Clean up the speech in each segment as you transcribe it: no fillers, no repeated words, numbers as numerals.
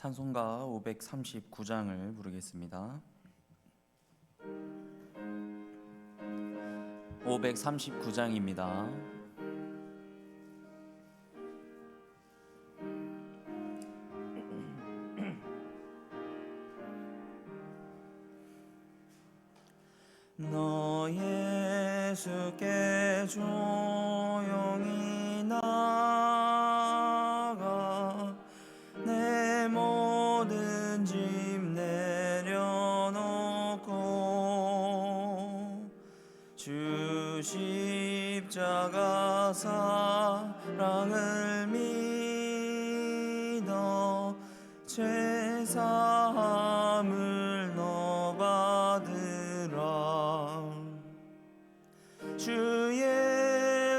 찬송가 539장을 부르겠습니다. 539장입니다. 너 예수께 조용히 나가 내 모든 짐 내려놓고 주 십자가 사랑을 믿어 죄사함을 너 받으라. 주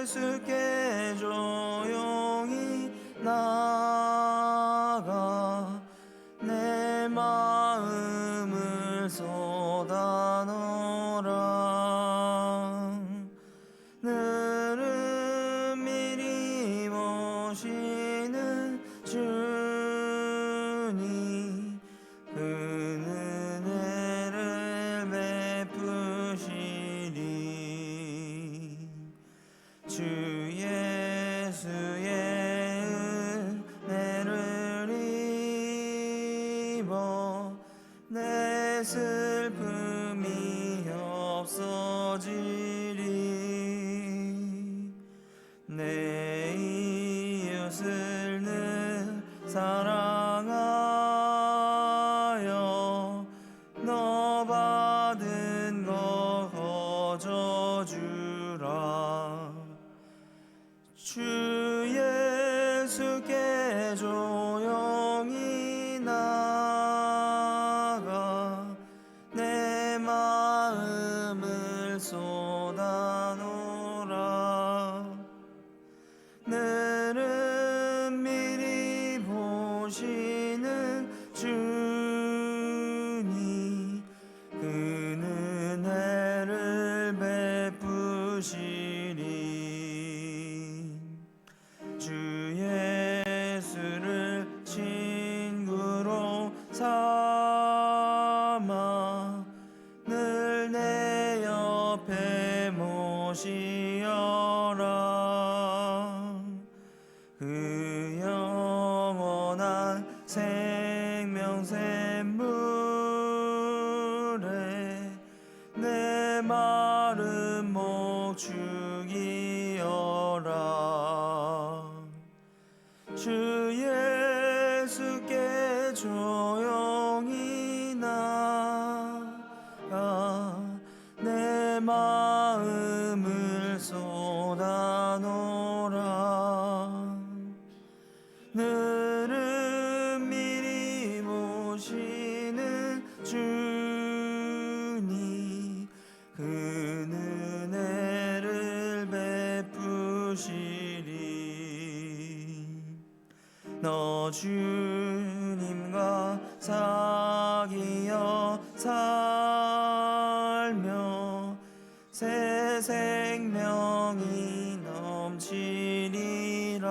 예수께 조용히 나가 내 마음을 쏟아놓으라. 너를 미리 모시는 주님 그 은혜를 베푸시리. 주 예수의 은혜를 입어 내 슬픔이 없어지리. 내 이웃을 늘 사랑하여 너 받은 거 거저주라. 주 예수께 조용히 나가 내 마음을 쏟아놓으라. 너는 미리 보시는 주님 그 은혜를 베푸시리. 주 예수를 친구로 삼아 늘 내 옆에 모시어라. 그 영원한 생명샘물에 내 마른 목 죽이어라. 주 예수께 조용히 나가 내 마음을 쏟아놓으라. 너를 미리 모시는 주님 그 은혜를 베푸시리. 너 주님과 사귀어 살며 새 생명이 넘치리라.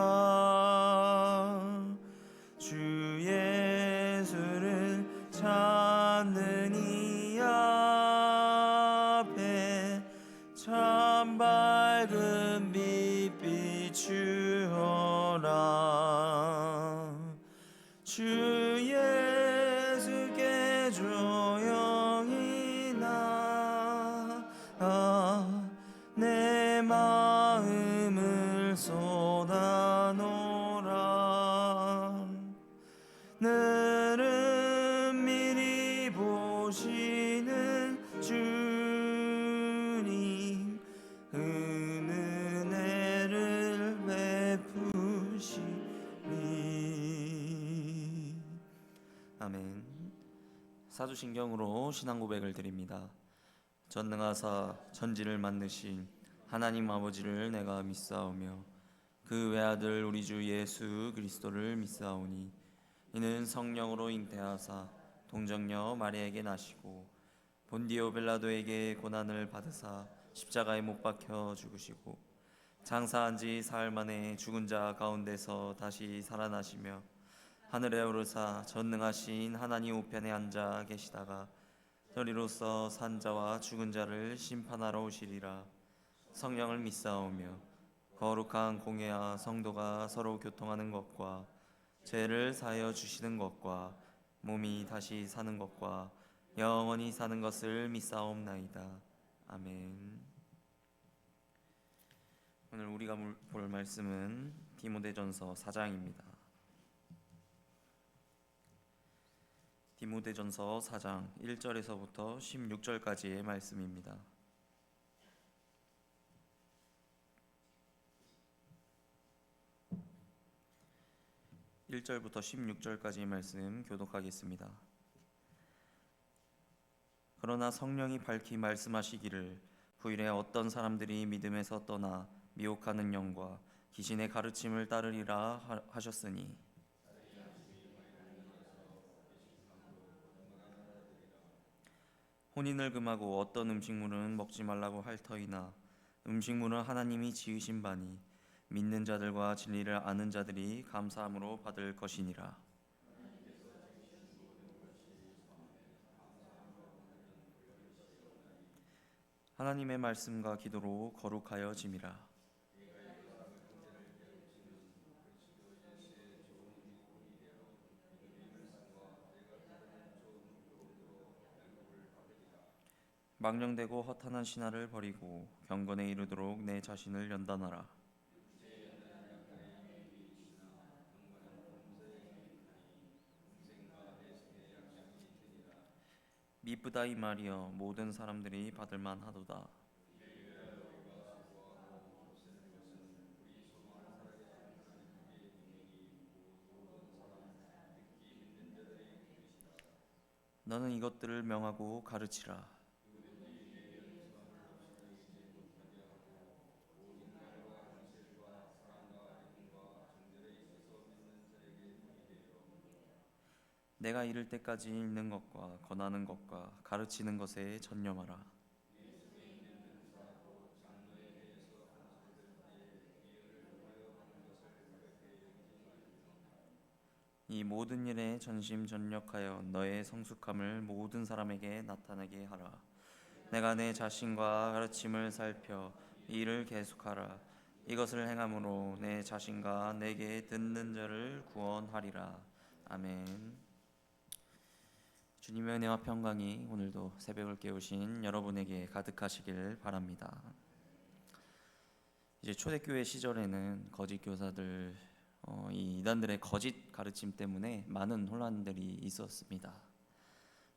주 예수를 찾는 이 앞에 참 밝은 빛 비추어라. 주 예수께 조용히 나가 내 마음을 쏟아놓으라. 너를 미리 보시는 주님 그 은혜를 베푸시리. 아멘. 사도신경으로 신앙 고백을 드립니다. 전능하사 천지를 만드신 하나님 아버지를 내가 믿사오며 그 외아들 우리 주 예수 그리스도를 믿사오니 이는 성령으로 잉태하사 동정녀 마리아에게 나시고 본디오 빌라도에게 고난을 받으사 십자가에 못 박혀 죽으시고 장사한 지 사흘 만에 죽은 자 가운데서 다시 살아나시며 하늘에 오르사 전능하신 하나님 우편에 앉아 계시다가 저리로서 산자와 죽은 자를 심판하러 오시리라. 성령을 믿사오며 거룩한 공회와 성도가 서로 교통하는 것과 죄를 사하여 주시는 것과 몸이 다시 사는 것과 영원히 사는 것을 믿사옵나이다. 아멘. 오늘 우리가 볼 말씀은 디모데전서 4장입니다. 디모데전서 4장 1절에서부터 16절까지의 말씀입니다. 1절부터 16절까지의 말씀 교독하겠습니다. 그러나 성령이 밝히 말씀하시기를 후일에 어떤 사람들이 믿음에서 떠나 미혹하는 영과 귀신의 가르침을 따르리라 하셨으니 혼인을 금하고 어떤 음식물은 먹지 말라고 할 터이나 음식물은 하나님이 지으신 바니 믿는 자들과 진리를 아는 자들이 감사함으로 받을 것이니라. 하나님의 말씀과 기도로 거룩하여 짐이라. 망령되고 허탄한 신화를 버리고 경건에 이르도록 내 자신을 연단하라. 미쁘다 이 말이여 모든 사람들이 받을 만하도다. 너는 이것들을 명하고 가르치라. 내가 이를 때까지 읽는 것과 권하는 것과 가르치는 것에 전념하라. 이 모든 일에 전심전력하여 너의 성숙함을 모든 사람에게 나타나게 하라. 내가 내 자신과 가르침을 살펴 이 일을 계속하라. 이것을 행함으로 내 자신과 내게 듣는 자를 구원하리라. 아멘. 주님의 은혜와 평강이 오늘도 새벽을 깨우신 여러분에게 가득하시길 바랍니다. 이제 초대교회 시절에는 거짓 교사들, 이 이단들의 거짓 가르침 때문에 많은 혼란들이 있었습니다.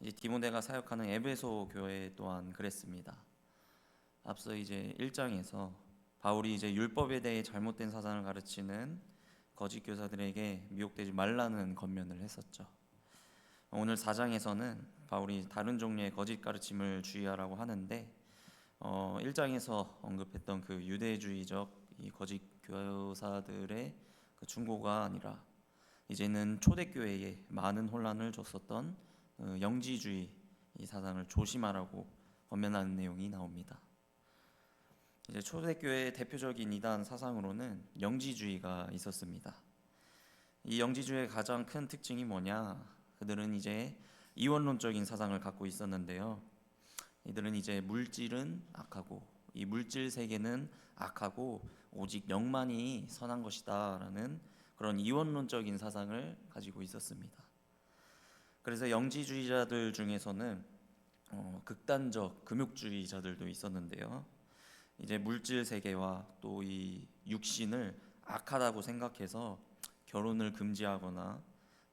이제 디모데가 사역하는 에베소 교회 또한 그랬습니다. 앞서 이제 1장에서 바울이 이제 율법에 대해 잘못된 사상을 가르치는 거짓 교사들에게 미혹되지 말라는 권면을 했었죠. 오늘 4장에서는 바울이 다른 종류의 거짓 가르침을 주의하라고 하는데 1장에서 언급했던 그 유대주의적 이 거짓 교사들의 그 충고가 아니라 이제는 초대교회에 많은 혼란을 줬었던 영지주의 이 사상을 조심하라고 권면하는 내용이 나옵니다. 이제 초대교회의 대표적인 이단 사상으로는 영지주의가 있었습니다. 이 영지주의의 가장 큰 특징이 뭐냐? 그들은 이제 이원론적인 사상을 갖고 있었는데요. 이들은 이제 물질은 악하고 이 물질 세계는 악하고 오직 영만이 선한 것이다라는 그런 이원론적인 사상을 가지고 있었습니다. 그래서 영지주의자들 중에서는 극단적 금욕주의자들도 있었는데요. 이제 물질 세계와 또 이 육신을 악하다고 생각해서 결혼을 금지하거나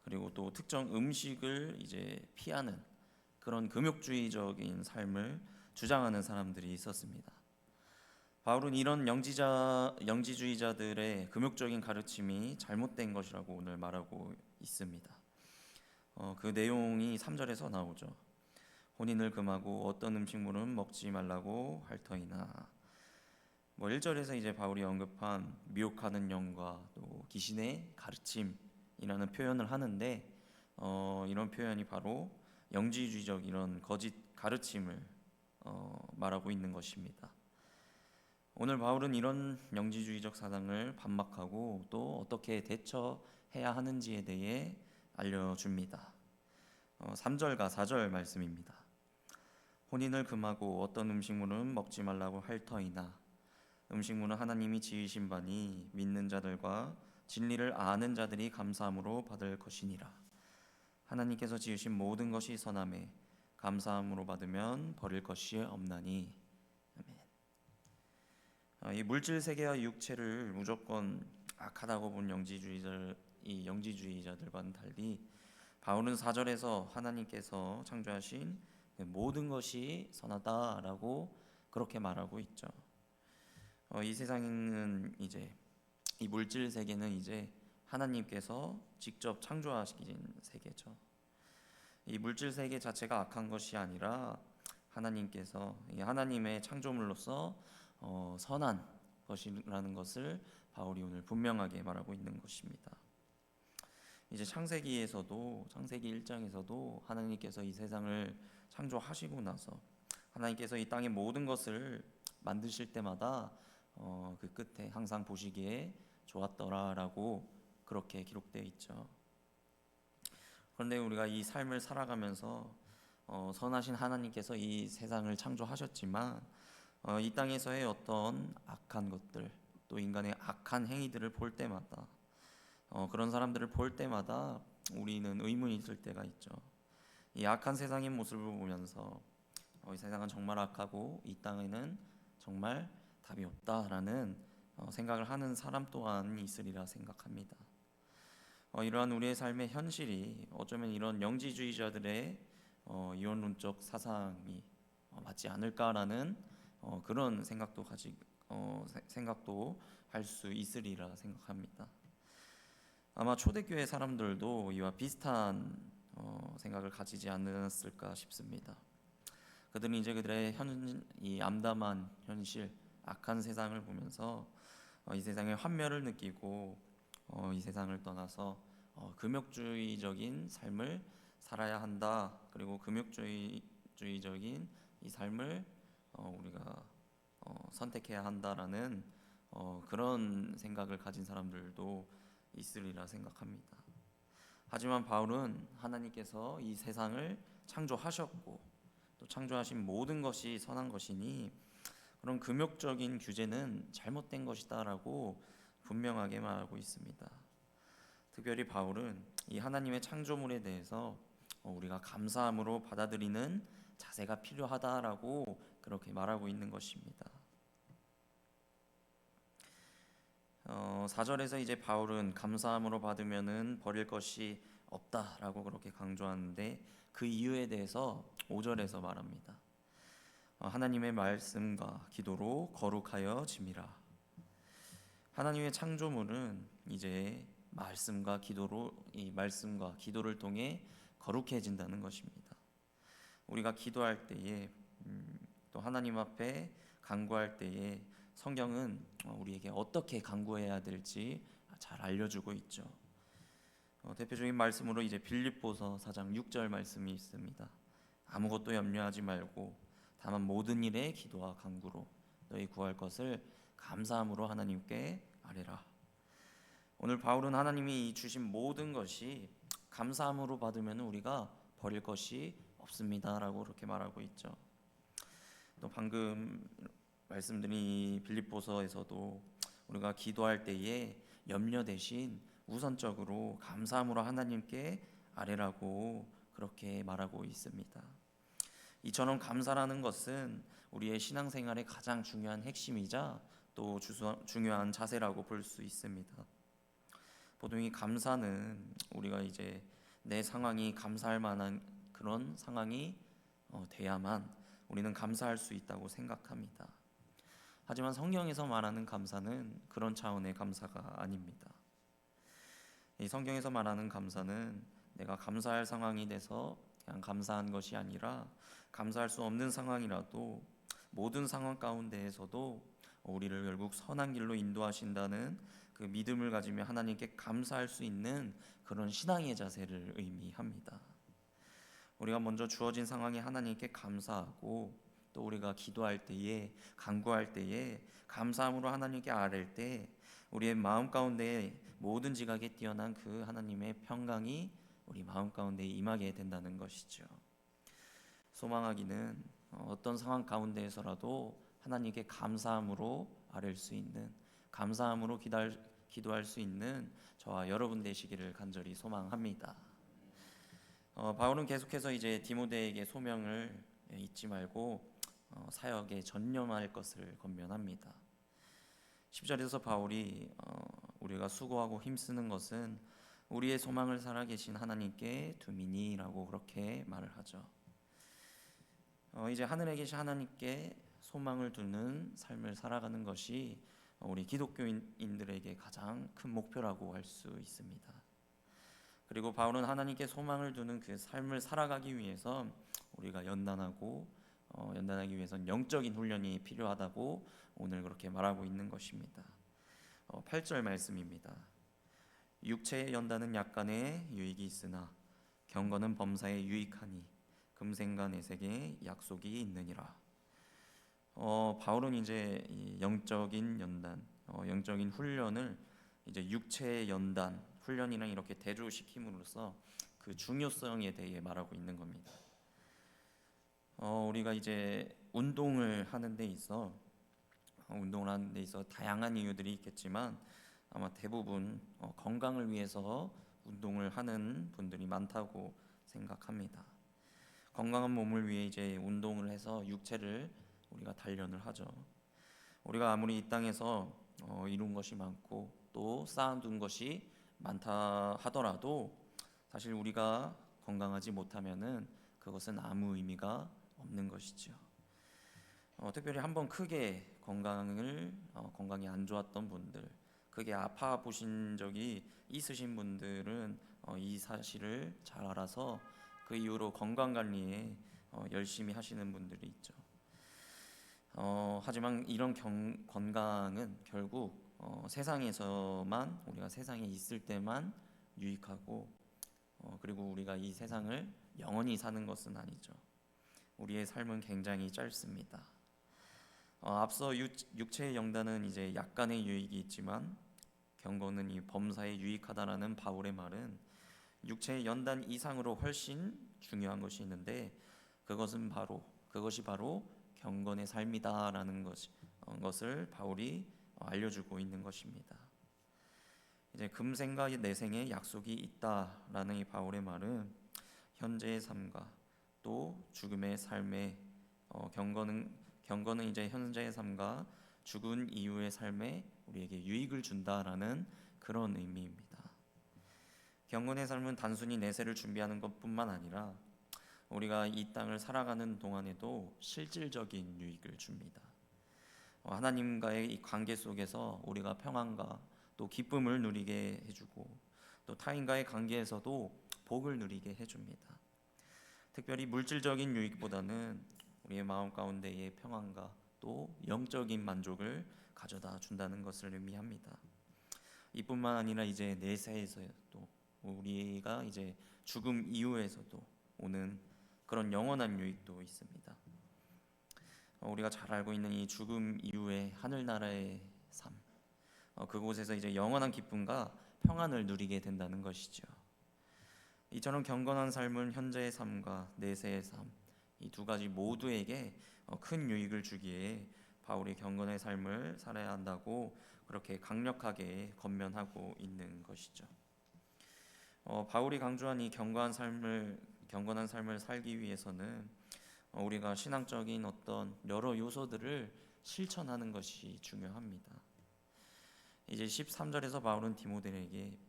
그리고 또 특정 음식을 이제 피하는 그런 금욕주의적인 삶을 주장하는 사람들이 있었습니다. 바울은 이런 영지주의자들의 금욕적인 가르침이 잘못된 것이라고 오늘 말하고 있습니다. 그 내용이 3절에서 나오죠. 혼인을 금하고 어떤 음식물은 먹지 말라고 할 터이나 1절에서 이제 바울이 언급한 미혹하는 영과 또 귀신의 가르침이라는 표현을 하는데 이런 표현이 바로 영지주의적 이런 거짓 가르침을 말하고 있는 것입니다. 오늘 바울은 이런 영지주의적 사상을 반박하고 또 어떻게 대처해야 하는지에 대해 알려줍니다. 3절과 4절 말씀입니다. 혼인을 금하고 어떤 음식물은 먹지 말라고 할 터이나 음식물은 하나님이 지으신 바니 믿는 자들과 진리를 아는 자들이 감사함으로 받을 것이니라. 하나님께서 지으신 모든 것이 선함에 감사함으로 받으면 버릴 것이 없나니. 아멘. 이 물질 세계와 육체를 무조건 악하다고 본 영지주의자들과는 달리 바울은 4절에서 하나님께서 창조하신 모든 것이 선하다라고 그렇게 말하고 있죠. 이 세상은 이제 이 물질 세계는 이제 하나님께서 직접 창조하신 세계죠. 이 물질 세계 자체가 악한 것이 아니라 하나님께서 하나님의 창조물로서 선한 것이라는 것을 바울이 오늘 분명하게 말하고 있는 것입니다. 이제 창세기 1장에서도 하나님께서 이 세상을 창조하시고 나서 하나님께서 이 땅의 모든 것을 만드실 때마다 그 끝에 항상 보시기에 좋았더라라고 그렇게 기록되어 있죠. 그런데 우리가 이 삶을 살아가면서 선하신 하나님께서 이 세상을 창조하셨지만 이 땅에서의 어떤 악한 것들, 또 인간의 악한 행위들을 볼 때마다 그런 사람들을 볼 때마다 우리는 의문이 있을 때가 있죠. 이 악한 세상의 모습을 보면서 이 세상은 정말 악하고 이 땅에는 정말 답이 없다라는 생각을 하는 사람 또한 있으리라 생각합니다. 이러한 우리의 삶의 현실이 어쩌면 이런 영지주의자들의 이원론적 사상이 맞지 않을까라는 그런 생각도 할 수 있으리라 생각합니다. 아마 초대교회 사람들도 이와 비슷한 생각을 가지지 않았을까 싶습니다. 그들은 이제 그들의 이 암담한 현실, 악한 세상을 보면서 이 세상의 환멸을 느끼고 이 세상을 떠나서 금욕주의적인 삶을 살아야 한다. 그리고 금욕주의적인 이 삶을 우리가 선택해야 한다라는 그런 생각을 가진 사람들도 있으리라 생각합니다. 하지만 바울은 하나님께서 이 세상을 창조하셨고 또 창조하신 모든 것이 선한 것이니 그런 금욕적인 규제는 잘못된 것이다라고 분명하게 말하고 있습니다. 특별히 바울은 이 하나님의 창조물에 대해서 우리가 감사함으로 받아들이는 자세가 필요하다라고 그렇게 말하고 있는 것입니다. 4절에서 이제 바울은 감사함으로 받으면은 버릴 것이 없다라고 그렇게 강조하는데 그 이유에 대해서 5절에서 말합니다. 하나님의 말씀과 기도로 거룩하여 짐이라. 하나님의 창조물은 이제 말씀과 기도를 통해 거룩해진다는 것입니다. 우리가 기도할 때에 또 하나님 앞에 간구할 때에 성경은 우리에게 어떻게 간구해야 될지 잘 알려주고 있죠. 대표적인 말씀으로 이제 빌립보서 4장 6절 말씀이 있습니다. 아무것도 염려하지 말고 다만 모든 일에 기도와 간구로 너희 구할 것을 감사함으로 하나님께 아뢰라. 오늘 바울은 하나님이 주신 모든 것이 감사함으로 받으면 우리가 버릴 것이 없습니다라고 그렇게 말하고 있죠. 또 방금 말씀드린 빌립보서에서도 우리가 기도할 때에 염려 대신 우선적으로 감사함으로 하나님께 아뢰라고 그렇게 말하고 있습니다. 이처럼 감사라는 것은 우리의 신앙생활의 가장 중요한 핵심이자 또 중요한 자세라고 볼 수 있습니다. 보통 이 감사는 우리가 이제 내 상황이 감사할 만한 그런 상황이 돼야만 우리는 감사할 수 있다고 생각합니다. 하지만 성경에서 말하는 감사는 그런 차원의 감사가 아닙니다. 이 성경에서 말하는 감사는 내가 감사할 상황이 돼서 그냥 감사한 것이 아니라 감사할 수 없는 상황이라도 모든 상황 가운데에서도 우리를 결국 선한 길로 인도하신다는 그 믿음을 가지며 하나님께 감사할 수 있는 그런 신앙의 자세를 의미합니다. 우리가 먼저 주어진 상황에 하나님께 감사하고 또 우리가 기도할 때에 간구할 때에 감사함으로 하나님께 아뢰일 때 우리의 마음 가운데 모든 지각에 뛰어난 그 하나님의 평강이 우리 마음 가운데 임하게 된다는 것이죠. 소망하기는 어떤 상황 가운데에서라도 하나님께 감사함으로 아뢰 수 있는, 감사함으로 기도할 수 있는 저와 여러분 되시기를 간절히 소망합니다. 바울은 계속해서 이제 디모데에게 소명을 잊지 말고 사역에 전념할 것을 권면합니다. 10절에서 바울이 우리가 수고하고 힘쓰는 것은 우리의 소망을 살아계신 하나님께 둠이니라고 그렇게 말을 하죠. 이제 하늘에 계신 하나님께 소망을 두는 삶을 살아가는 것이 우리 기독교인들에게 가장 큰 목표라고 할 수 있습니다. 그리고 바울은 하나님께 소망을 두는 그 삶을 살아가기 위해서 우리가 연단하기 위해서는 영적인 훈련이 필요하다고 오늘 그렇게 말하고 있는 것입니다. 8절 말씀입니다. 육체의 연단은 약간의 유익이 있으나 경건은 범사에 유익하니 금생과 내색에 약속이 있느니라. 바울은 이제 이 영적인 연단, 영적인 훈련을 이제 육체의 연단, 훈련이랑 이렇게 대조시킴으로써 그 중요성에 대해 말하고 있는 겁니다. 우리가 이제 운동을 하는 데 있어 다양한 이유들이 있겠지만 아마 대부분 건강을 위해서 운동을 하는 분들이 많다고 생각합니다. 건강한 몸을 위해 이제 운동을 해서 육체를 우리가 단련을 하죠. 우리가 아무리 이 땅에서 이룬 것이 많고 또 쌓아둔 것이 많다 하더라도 사실 우리가 건강하지 못하면은 그것은 아무 의미가 없는 것이죠. 특별히 한번 크게 건강이 안 좋았던 분들, 크게 아파 보신 적이 있으신 분들은 이 사실을 잘 알아서 그 이후로 건강 관리에 열심히 하시는 분들이 있죠. 하지만 이런 건강은 결국 세상에서만, 우리가 세상에 있을 때만 유익하고 그리고 우리가 이 세상을 영원히 사는 것은 아니죠. 우리의 삶은 굉장히 짧습니다. 앞서 육체의 연단은 이제 약간의 유익이 있지만 경건은 이 범사에 유익하다라는 바울의 말은 육체의 연단 이상으로 훨씬 중요한 것이 있는데 그것이 바로 경건의 삶이다라는 것을 바울이 알려주고 있는 것입니다. 이제 금생과 내생에 약속이 있다라는 이 바울의 말은 현재의 삶과 또 죽음의 삶의 경건은 이제 현재의 삶과 죽은 이후의 삶에 우리에게 유익을 준다라는 그런 의미입니다. 경건의 삶은 단순히 내세를 준비하는 것뿐만 아니라 우리가 이 땅을 살아가는 동안에도 실질적인 유익을 줍니다. 하나님과의 이 관계 속에서 우리가 평안과 또 기쁨을 누리게 해주고 또 타인과의 관계에서도 복을 누리게 해줍니다. 특별히 물질적인 유익보다는 우리의 마음 가운데의 평안과 또 영적인 만족을 가져다 준다는 것을 의미합니다. 이뿐만 아니라 이제 내세에서도 우리가 이제 죽음 이후에서도 오는 그런 영원한 유익도 있습니다. 우리가 잘 알고 있는 이 죽음 이후의 하늘나라의 삶, 그곳에서 이제 영원한 기쁨과 평안을 누리게 된다는 것이죠. 이처럼 경건한 삶은 현재의 삶과 내세의 삶, 이 두 가지 모두에게 큰 유익을 주기에 바울이 경건의 삶을 살아야 한다고 그렇게 강력하게 권면하고 있는 것이죠. 바울이 강조한 이 경건한 삶을 살기 위해서는 우리가 신앙적인 어떤 여러 요소들을 실천하는 것이 중요합니다. 이제 13절에서 바울은 디모데에게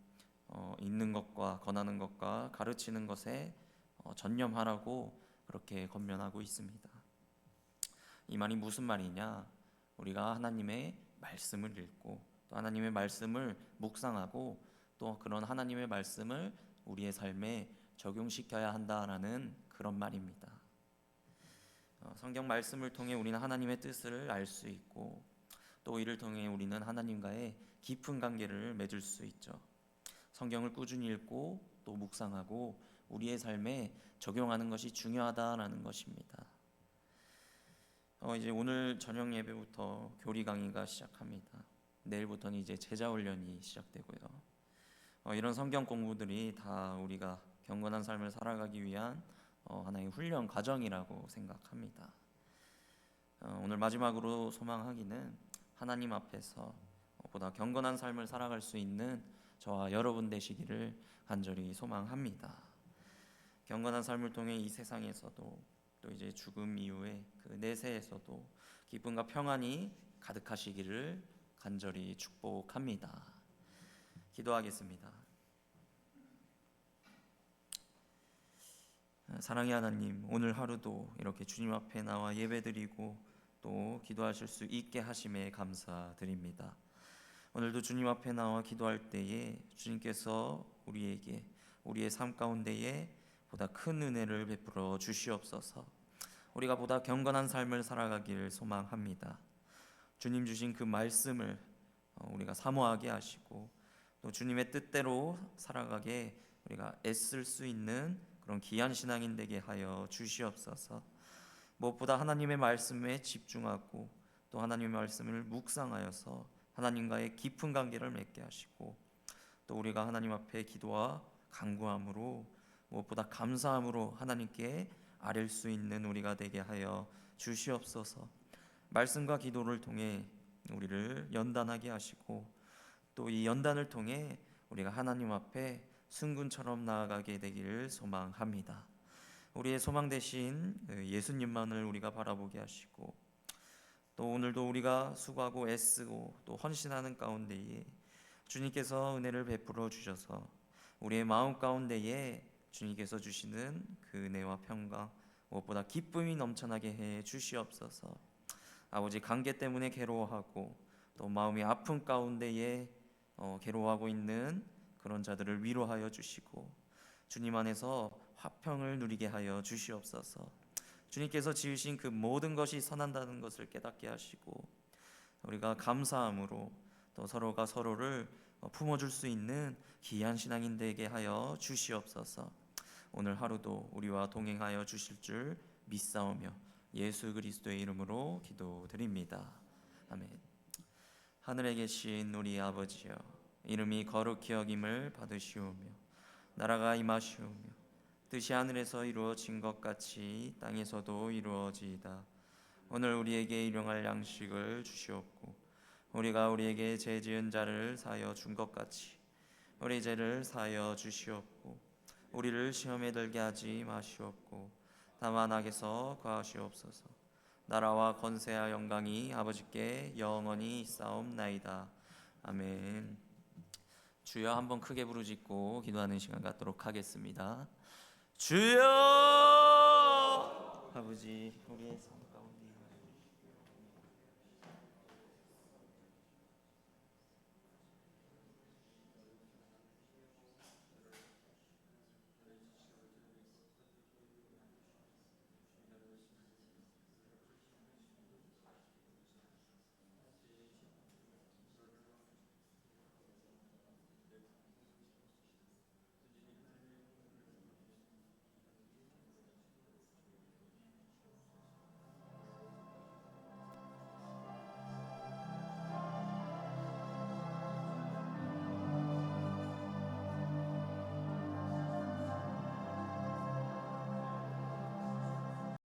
있는 것과 권하는 것과 가르치는 것에 전념하라고 그렇게 권면하고 있습니다. 이 말이 무슨 말이냐? 우리가 하나님의 말씀을 읽고 또 하나님의 말씀을 묵상하고 또 그런 하나님의 말씀을 우리의 삶에 적용시켜야 한다라는 그런 말입니다. 성경 말씀을 통해 우리는 하나님의 뜻을 알 수 있고 또 이를 통해 우리는 하나님과의 깊은 관계를 맺을 수 있죠. 성경을 꾸준히 읽고 또 묵상하고 우리의 삶에 적용하는 것이 중요하다라는 것입니다. 이제 오늘 저녁 예배부터 교리 강의가 시작합니다. 내일부터는 이제 제자 훈련이 시작되고요. 이런 성경 공부들이 다 우리가 경건한 삶을 살아가기 위한 하나의 훈련 과정이라고 생각합니다. 오늘 마지막으로 소망하기는 하나님 앞에서 보다 경건한 삶을 살아갈 수 있는 저와 여러분 되시기를 간절히 소망합니다. 경건한 삶을 통해 이 세상에서도 또 이제 죽음 이후에 그 내세에서도 기쁨과 평안이 가득하시기를 간절히 축복합니다. 기도하겠습니다. 사랑의 하나님, 오늘 하루도 이렇게 주님 앞에 나와 예배드리고 또 기도하실 수 있게 하심에 감사드립니다. 오늘도 주님 앞에 나와 기도할 때에 주님께서 우리에게 우리의 삶 가운데에 보다 큰 은혜를 베풀어 주시옵소서. 우리가 보다 경건한 삶을 살아가기를 소망합니다. 주님 주신 그 말씀을 우리가 사모하게 하시고 또 주님의 뜻대로 살아가게 우리가 애쓸 수 있는 그런 귀한 신앙인 되게 하여 주시옵소서. 무엇보다 하나님의 말씀에 집중하고 또 하나님의 말씀을 묵상하여서 하나님과의 깊은 관계를 맺게 하시고 또 우리가 하나님 앞에 기도와 간구함으로 무엇보다 감사함으로 하나님께 아뢰 수 있는 우리가 되게 하여 주시옵소서. 말씀과 기도를 통해 우리를 연단하게 하시고 또 이 연단을 통해 우리가 하나님 앞에 승군처럼 나아가게 되기를 소망합니다. 우리의 소망 되신 예수님만을 우리가 바라보게 하시고 또 오늘도 우리가 수고하고 애쓰고 또 헌신하는 가운데에 주님께서 은혜를 베풀어 주셔서 우리의 마음 가운데에 주님께서 주시는 그 은혜와 평강 무엇보다 기쁨이 넘쳐나게 해 주시옵소서. 아버지, 관계 때문에 괴로워하고 또 마음이 아픈 가운데에 괴로워하고 있는 그런 자들을 위로하여 주시고 주님 안에서 화평을 누리게 하여 주시옵소서. 주님께서 지으신 그 모든 것이 선한다는 것을 깨닫게 하시고 우리가 감사함으로 또 서로가 서로를 품어줄 수 있는 귀한 신앙인 되게 하여 주시옵소서. 오늘 하루도 우리와 동행하여 주실 줄 믿사오며 예수 그리스도의 이름으로 기도드립니다. 아멘. 하늘에 계신 우리 아버지여, 이름이 거룩히 여김을 받으시오며 나라가 임하시오며 뜻이 하늘에서 이루어진 것 같이 땅에서도 이루어지이다. 오늘 우리에게 일용할 양식을 주시옵고 우리가 우리에게 죄 지은 자를 사하여 준 것 같이 우리 죄를 사하여 주시옵고 우리를 시험에 들게 하지 마시옵고 다만 악에서 구하시옵소서. 나라와 권세와 영광이 아버지께 영원히 있사옵나이다. 아멘. 주여, 한번 크게 부르짖고 기도하는 시간 갖도록 하겠습니다. 주여! 아버지, 우리의 삶